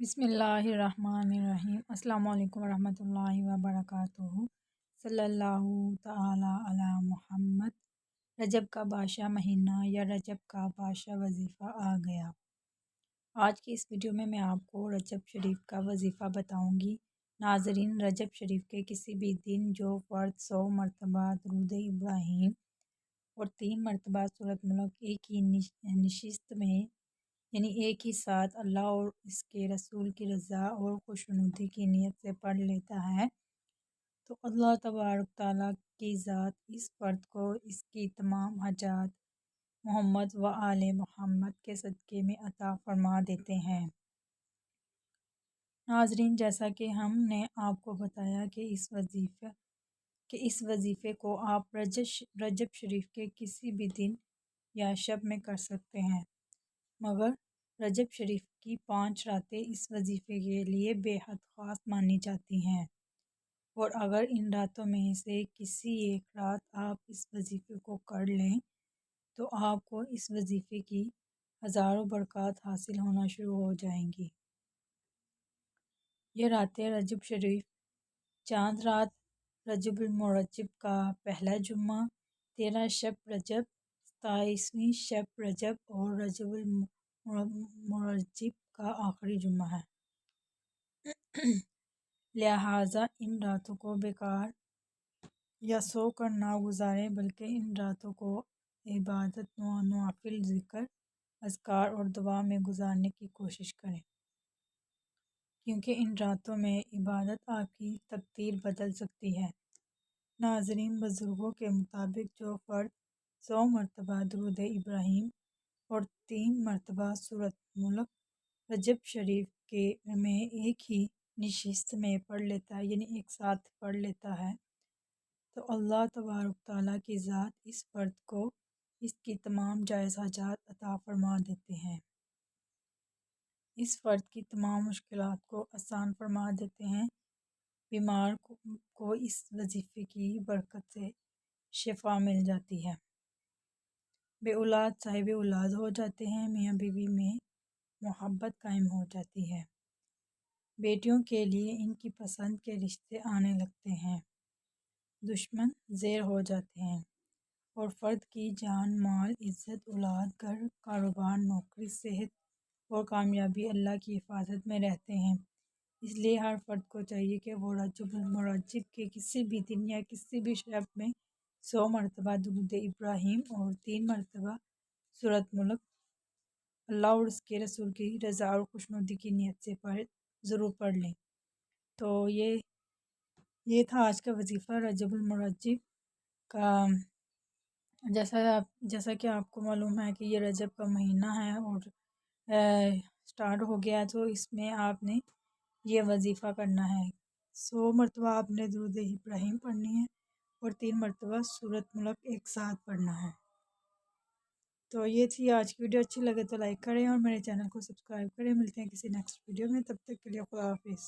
بسم اللہ الرحمن الرحیم۔ السلام علیکم ورحمۃ اللہ وبرکاتہ۔ صلی اللہ تعالی علی محمد۔ رجب کا بادشاہ مہینہ یا رجب کا بادشاہ وظیفہ آ گیا۔ آج کی اس ویڈیو میں آپ کو رجب شریف کا وظیفہ بتاؤں گی۔ ناظرین، رجب شریف کے کسی بھی دن جو فرد 100 مرتبہ درود ابراہیم اور 3 مرتبہ سورۃ ملک ایک ہی نشست میں یعنی ایک ہی ساتھ اللہ اور اس کے رسول کی رضا اور خوشنودی کی نیت سے پڑھ لیتا ہے تو اللہ تبارک تعالیٰ کی ذات اس فرد کو اس کی تمام حاجات محمد و آل محمد کے صدقے میں عطا فرما دیتے ہیں۔ ناظرین، جیسا کہ ہم نے آپ کو بتایا کہ اس وظیفے کو آپ رجب شریف کے کسی بھی دن یا شب میں کر سکتے ہیں، مگر رجب شریف کی 5 راتیں اس وظیفے کے لیے بے حد خاص مانی جاتی ہیں، اور اگر ان راتوں میں سے کسی ایک رات آپ اس وظیفے کو کر لیں تو آپ کو اس وظیفے کی ہزاروں برکات حاصل ہونا شروع ہو جائیں گی۔ یہ راتیں رجب شریف، چاند رات، رجب المرجب کا پہلا جمعہ، 13 شب رجب، 27ویں شب رجب اور رجب المرجب کا آخری جمعہ ہے۔ لہٰذا ان راتوں کو بیکار یا سو کر نہ گزاریں، بلکہ ان راتوں کو عبادت، نوافل، ذکر، اذکار اور دعا میں گزارنے کی کوشش کریں، کیونکہ ان راتوں میں عبادت آپ کی تقدیر بدل سکتی ہے۔ ناظرین، بزرگوں کے مطابق جو فرد 100 مرتبہ درود ابراہیم اور 3 مرتبہ سورۃ ملک رجب شریف میں ایک ہی نشست میں پڑھ لیتا ہے یعنی ایک ساتھ پڑھ لیتا ہے تو اللہ تبارک تعالیٰ کی ذات اس فرد کو اس کی تمام جائز حاجات عطا فرما دیتے ہیں، اس فرد کی تمام مشکلات کو آسان فرما دیتے ہیں۔ بیمار کو اس وظیفے کی برکت سے شفا مل جاتی ہے، بے اولاد صاحب اولاد ہو جاتے ہیں، میاں بیوی میں محبت قائم ہو جاتی ہے، بیٹیوں کے لیے ان کی پسند کے رشتے آنے لگتے ہیں، دشمن زیر ہو جاتے ہیں، اور فرد کی جان، مال، عزت، اولاد، گھر، کاروبار، نوکری، صحت اور کامیابی اللہ کی حفاظت میں رہتے ہیں۔ اس لیے ہر فرد کو چاہیے کہ وہ رجب المرجب کے کسی بھی دن یا کسی بھی شب میں 100 مرتبہ درود ابراہیم اور 3 مرتبہ سورۃ ملک اللہ اور اس کے رسول کی رضا اور خوشنودی کی نیت سے ضرور پڑھ لیں۔ تو یہ تھا آج کا وظیفہ رجب المرجب کا۔ جیسا کہ آپ کو معلوم ہے کہ یہ رجب کا مہینہ ہے اور سٹارٹ ہو گیا، تو اس میں آپ نے یہ وظیفہ کرنا ہے۔ 100 مرتبہ آپ نے درود ابراہیم پڑھنی ہے اور 3 مرتبہ سورۃ ملک ایک ساتھ پڑھنا ہے۔ تو یہ تھی آج کی ویڈیو، اچھی لگے تو لائک کریں اور میرے چینل کو سبسکرائب کریں۔ ملتے ہیں کسی نیکسٹ ویڈیو میں، تب تک کے لیے خدا حافظ۔